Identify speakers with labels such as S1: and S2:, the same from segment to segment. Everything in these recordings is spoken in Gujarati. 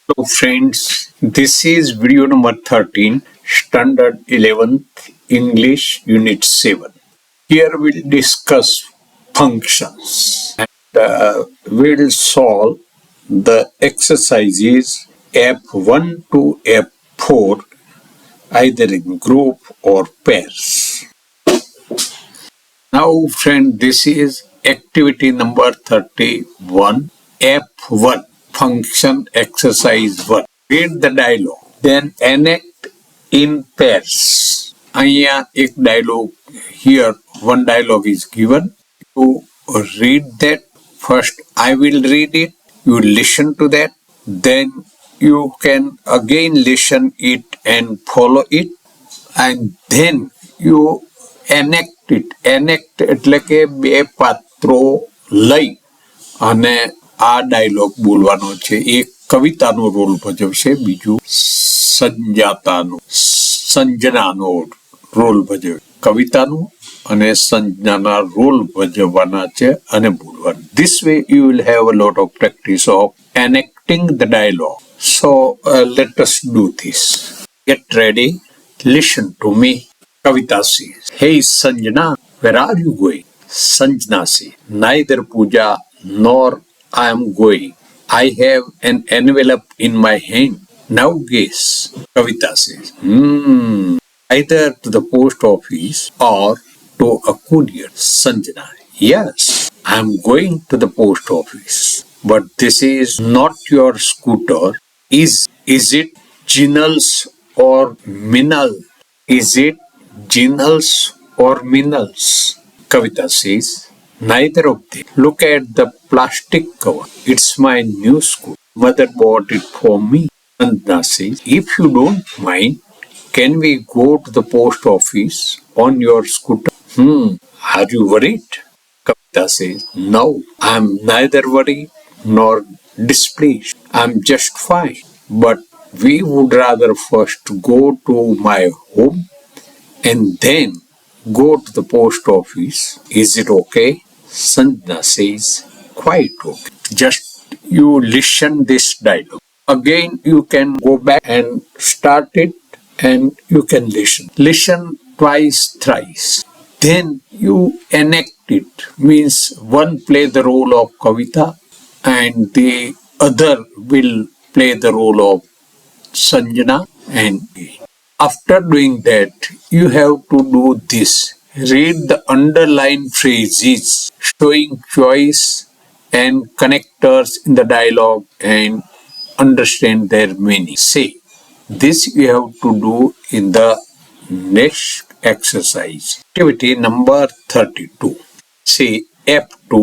S1: Hello friends, this is video number 13, Standard 11th English Unit 7. Here we'll discuss functions and we'll solve the exercises F1 to F4 either in group or pairs. Now friend, this is activity number 31, F1. Function exercise 1. Read the dialogue. Then enact in pairs. Here, one dialogue is given. You read that. First, I will read it. You listen to that. Then you can again listen it and follow it. And then you enact it. Enact એટલે કે બે પાત્રો લઈ અને આ ડાયલોગ બોલવાનો છે. એક કવિતાનો રોલ ભજવશે, બીજું સંજનાનો રોલ ભજવે. કવિતાનું અને સંજનાના રોલ ભજવવાના છે અને બોલવાનું. This way you will have a lot of practice of enacting the dialogue. So let us do this. Get ready. Listen to me. Kavita says, "Hey Sanjana, where are you going?" Sanjana says, "Neither Pooja nor I am going. I have an envelope in my hand. Now guess." Kavita says, "Either to the post office or to a courier." Sanjana, "Yes, I am going to the post office. But this is not your scooter. Is it Jinal's or Minal? Is it Jinal's or Minal's?" Kavita says, "Neither of them. Look at the plastic cover. It's my new scooter. Mother bought it for me." Sanjana says, "If you don't mind, can we go to the post office on your scooter?" Are you worried?" Kavita says, "No, I'm neither worried nor displeased. I'm just fine. But we would rather first go to my home and then go to the post office. Is it okay?" Sanjana says, "Quite okay. Just you listen this dialogue. Again you can go back and start it and you can listen. Listen twice, thrice. Then you enact it. Means one play the role of Kavita and the other will play the role of Sanjana and after doing that, you have to do this. Read the underlined phrases showing choice and connectors in the dialogue and understand their meaning. Say, this you have to do in the next exercise. Activity number 32. Say F2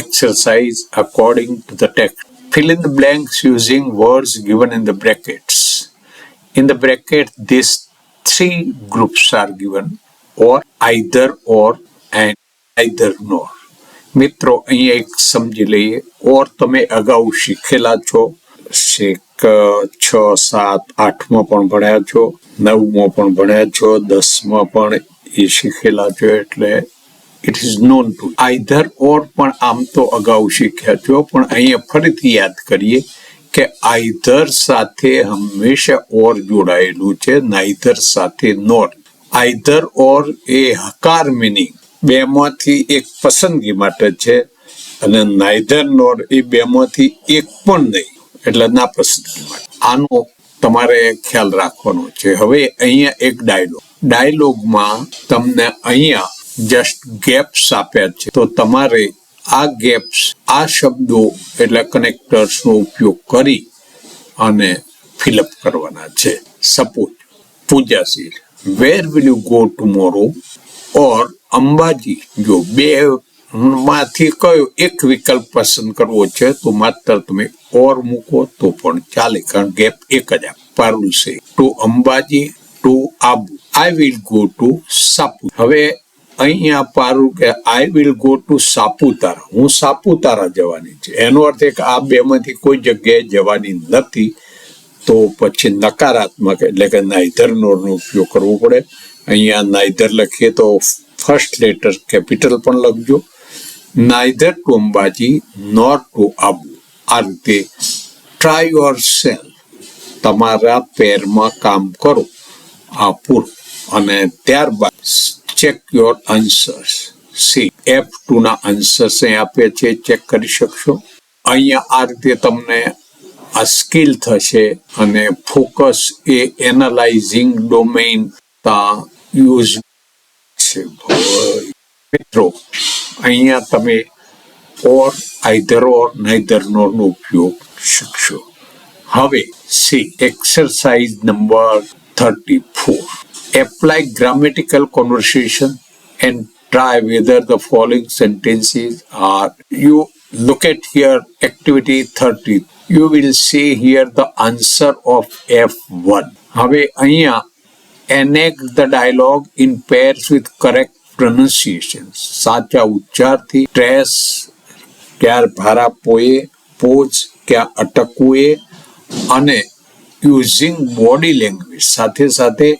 S1: exercise according to the text. Fill in the blanks using words given in the brackets. In the bracket, these three groups are given, or, either, or, and either, nor. મિત્રો અહીંયા એક સમજી લઈએ. ઓર તમે અગાઉ શીખેલા છો. 6, 7, 8માં પણ ભણ્યા છો, 9માં પણ ભણ્યા છો, 10માં પણ એ શીખેલા છો એટલે it is known two. Either ઓર પણ આમ તો અગાઉ શીખ્યા છો, પણ અહીંયા ફરીથી યાદ કરીએ કે આઈધર સાથે હંમેશા ઓર જોડાયેલું છે, નાઈધર સાથે નોર. આઈધર ઓર એ હકાર મિનિંગ બેમાંથી એક પસંદગી માટે છે અને નાઈધર નોર એ બેમાંથી એક પણ નહીં એટલે ના પસંદગી માટે. આનો તમારે ખ્યાલ રાખવાનો છે. હવે અહીંયા એક ડાયલોગમાં તમને અહીંયા જસ્ટ ગેપ્સ આપ્યા છે, તો તમારે આ ગેપ્સ, આ શબ્દો એટલે કનેક્ટર્સનો ઉપયોગ કરી અને ફિલઅપ કરવાના છે. Suppose Pooja Singh, where will you go tomorrow? Or Ambaji. જો બે માંથી કયો એક વિકલ્પ પસંદ કરવો છે તો માત્ર તમે ઓર મૂકો તો પણ ચાલે, કારણ ગેપ એક જ આપ. પારુલ છે, to Ambaji, to Abu. I will go to Sapu. હવે અહીંયા પારુલ કે I will go to Saputara, હું સાપુતારા જવાની છે. એનો અર્થ એ કે આ બેમાંથી કોઈ જગ્યાએ જવાની નથી, તો પછી નકારાત્મક એટલે કે નાઈધર નોરનો ઉપયોગ કરવો પડે. અહીંયા નાઈધર લખીએ તો ફર્સ્ટ લેટર કેપિટલ પણ લખજો. Neither to Ambaji nor to Abu. આ રીતે ટ્રાય યોર સેલ્ફ, તમારા પેરમાં કામ કરો, આ પૂરું. અને ત્યારબાદ check your answers. C F2 ના આન્સર્સ અહીં આપે છે, ચેક કરી શકશો. અહીંયા આ રીતે તમને આ સ્કિલ થશે અને ફોકસ એ એનાલાઇઝિંગ ડોમેઇન યુઝ છે. મિત્રો અહીંયા તમે ઓર, આઈધર ઓર, નાઈધર નો ઉપયોગ શીખશો. હવે C exercise number 34. Apply grammatical conversation and try whether the following sentences are. You look at here activity 30. You will see here the answer of F1. હવે અહીંયા enact the dialogue in pairs with correct pronunciation. સાચા ઉચ્ચારથી ટ્રેસ, ક્યાર ભારા પોએ, પોઝ, ક્યાં અટકવું એ, અને યુઝિંગ બોડી લેંગ્વેજ. સાથે સાથે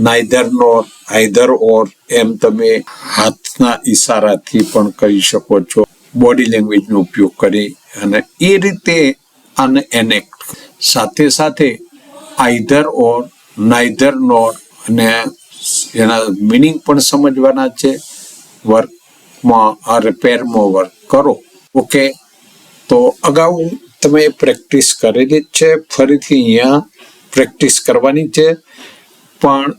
S1: નાઈધર નોર, આઈધર ઓર એમ તમે હાથના ઈશારાથી પણ કહી શકો છો, બોડી લેંગ્વેજનો ઉપયોગ કરી અને એ રીતે આને એનેક્ટ. સાથે સાથે આઈધર ઓર, નાઈધર નોર અને એના મિનિંગ પણ સમજવાના છે. વર્કમાં આ પેરમાં વર્ક કરો. ઓકે, તો અગાઉ તમે પ્રેક્ટિસ કરેલી જ છે, ફરીથી અહીંયા પ્રેક્ટિસ કરવાની છે. પણ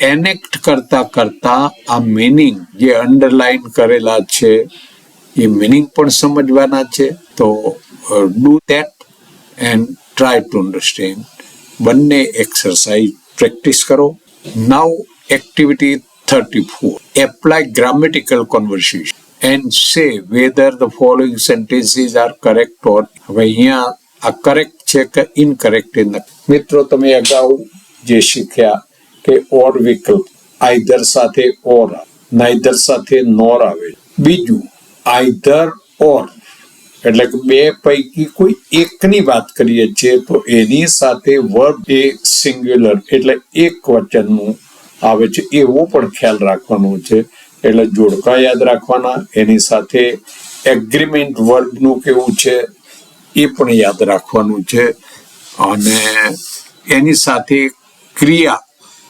S1: એનેક્ટ કરતા કરતા આ મિનિંગ જે અંડરલાઈન કરેલા છે એ મિનિંગ પણ સમજવાના છે. તો do that and try to understand. બંને એક્સરસાઇઝ પ્રેક્ટિસ કરો. Now activity 34. Apply grammatical conversation and say whether the following sentences are correct or. હવે અહીંયા આ કરેક્ટ છે કે ઇનકરેક્ટ એ નક્કી. મિત્રો તમે અગાઉ જે શીખ્યા કે ઓર વિકલ્પ, આઈધર સાથે ઓર, નાઈધર સાથે નોર આવે. બીજું આઈધર ઓર એટલે કે બે પૈકી કોઈ એકની વાત કરીએ છીએ તો એની સાથે વર્બ એ સિંગ્યુલર એટલે એક વચનનું આવે છે, એવો પણ ખ્યાલ રાખવાનો છે. એટલે જોડકા યાદ રાખવાના, એની સાથે એગ્રીમેન્ટ વર્બનું કેવું છે એ પણ યાદ રાખવાનું છે. અને એની સાથે ક્રિયા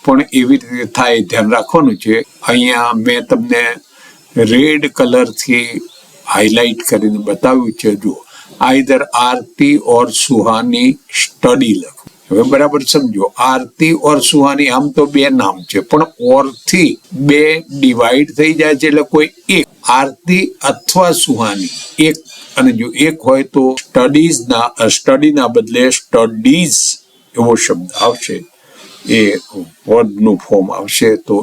S1: પણ એવી રીતે થાય ધ્યાન રાખવાનું છે. અહીંયા મેં તમને રેડ કલરથી હાઇલાઇટ કરીને બતાવ્યું છે. જુઓ, આઈધર આરતી ઓર સુહાની સ્ટડી લખો. હવે બરાબર સમજો, આરતી ઓર સુહાની આમ તો બે નામ છે, પણ ઓરથી બે ડિવાઈડ થઈ જાય છે એટલે કોઈ એક, આરતી અથવા સુહાની એક. અને જો એક હોય તો સ્ટડીના બદલે સ્ટડીઝ એવો શબ્દ આવશે, એ વર્ડનું ફોર્મ આવશે. તો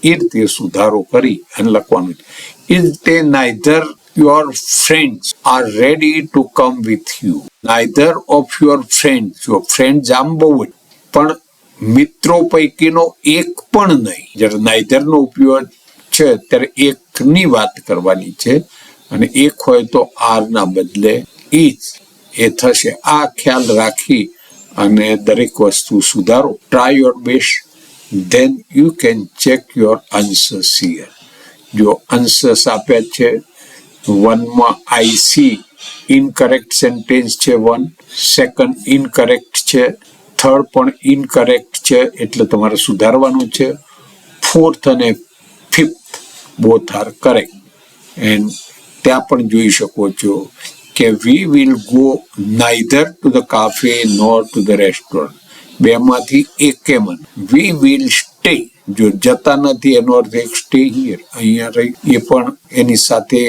S1: એ રીતે સુધારો કરી અને લખવાનું છે. એ રીતે neither your friends are ready to come with you. Neither of your friends આમ બહુ જ, પણ મિત્રો પૈકીનો એક પણ નહીં. જ્યારે નાઈધર નો ઉપયોગ છે ત્યારે એકની વાત કરવાની છે, અને એક હોય તો આર ના બદલે ઇઝ એ થશે. આ ખ્યાલ રાખી અને દરેક વસ્તુ સુધારો. Try your best, then you can check your answers here. જો આન્સર્સ આપ્યા છે, 1 માં આઈ સી ઇનકરેક્ટ સેન્ટેન્સ છે, 1 સેકન્ડ ઇનકરેક્ટ છે, થર્ડ પણ ઇનકરેક્ટ છે એટલે તમારે સુધારવાનું છે. 4th અને 5th both are correct. And ત્યાં પણ જોઈ શકો છો કે we will go neither to the cafe nor to the restaurant. બેમાંથી એકે મન. વી વિલ સ્ટે, જો જતા નથી એનો અર્થ એક સ્ટે હિયર, અહીંયા રહી, એ પણ એની સાથે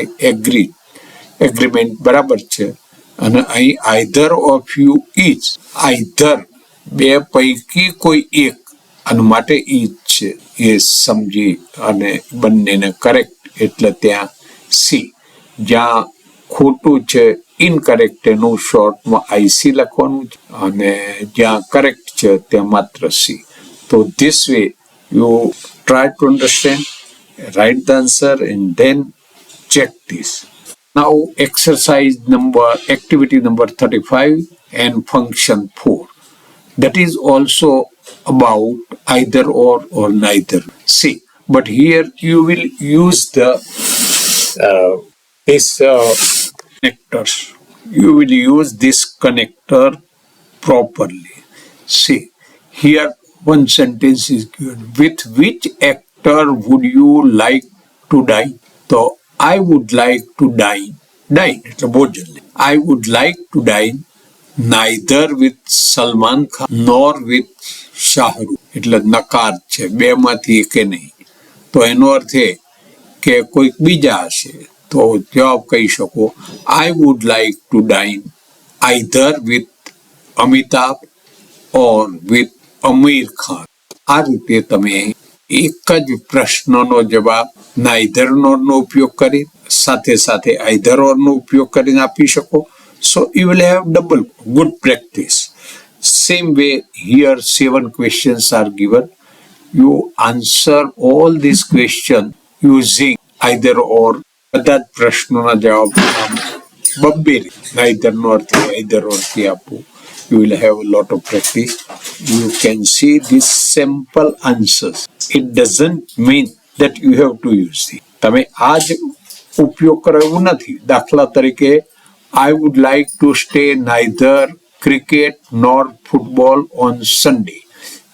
S1: એગ્રીમેન્ટ બરાબર છે. અને અહીં either of you is, either બે પૈકી કોઈ એક, અને માટે ઇઝ છે એ સમજી અને બંનેને કરેક્ટ એટલે ત્યાં સી. જ્યાં ખોટું છે ઇનકરેક્ટ એનું શોર્ટમાં આઈસી લખવાનું છે, અને જ્યાં કરેક્ટ છે ત્યાં માત્ર સી. તો this way you try to understand, write the answer and then check this. Now activity number 35 and function 4. That is also about either or neither. See, but here you will use the connectors. you will use this connector properly. See, here one sentence is given. With which actor would you like to dine? So, I would like to dine. Dine એટલે ભોજન. I would like to dine neither with Salman Khan nor with Shah Rukh. એટલે નકાર છે, બેમાંથી એકે નહીં. તો એનો અર્થ એ કે કોઈક બીજા હશે. તો જવાબ કહી શકો I would like to dine either with Amitabh or with Amir Khan. આ રીતે તમે એક જ પ્રશ્નનો જવાબ નાઇધર નોર નો ઉપયોગ કરી સાથે સાથે આઇધર ઓર નો ઉપયોગ કરીને આપી શકો. So you will have double good practice. Same way here 7 questions are given. You answer all these questions using either or. બધા જ પ્રશ્નોના જવાબ બબ્બે નાઇધર નોરથી આઇધર ઓરથી આપો. You will have a lot of practice. You can see these simple answers. It doesn't mean that you have to use it. તમે આ જ ઉપયોગ કરો એવું નથી. દાખલા તરીકે I would like to stay neither cricket nor football on Sunday.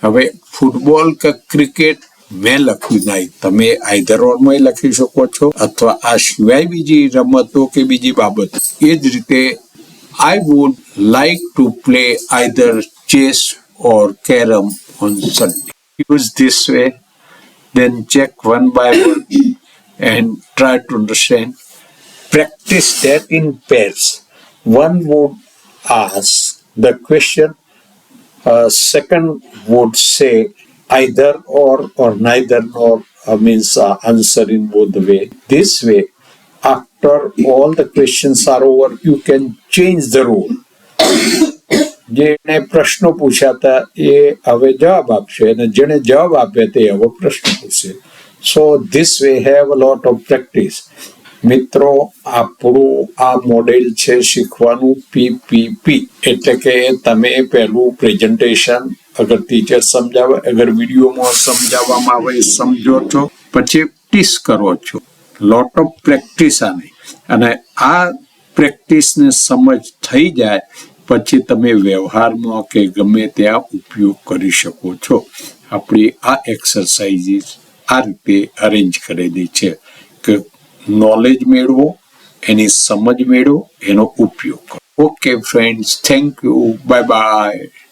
S1: હવે ફૂટબોલ કે ક્રિકેટ મેં લખ્યું નહીં, તમે આઈધર ઓરમાં લખી શકો છો અથવા આ સિવાય બીજી રમતો કે બીજી બાબત. એ જ રીતે I would like to play either chess or carom on Sunday. Use this way, then check one by one and try to understand. Practice that in pairs. One would ask the question, second would say either or neither nor, means answer in both the way. This way, after all the questions are over, you can change the rule. જેને પ્રશ્નો પૂછાતા એ હવે જવાબ આપશે અને જેને જવાબ આપે તે હવે પ્રશ્ન પૂછશે. So this way have a lot of practice. મિત્રો, આપણું આ મોડેલ છે શીખવાનું PPP, એટલે કે તમે પહેલું પ્રેઝન્ટેશન અગર ટીચર સમજાવે, અગર વિડીયોમાં સમજાવવામાં આવે સમજો છો, પછી પ્રેક્ટિસ કરો છો. લોટ ઓફ પ્રેક્ટિસ આની, અને આ પ્રેક્ટિસને સમજ થઈ જાય પછી તમે વ્યવહારમાં કે ગમે ત્યાં ઉપયોગ કરી શકો છો. આપણી આ એક્સરસાઇઝીસ આ રીતે અરેન્જ કરેલી છે કે નોલેજ મેળવો, એની સમજ મેળવો, એનો ઉપયોગ કરો. Okay friends, thank you, bye bye.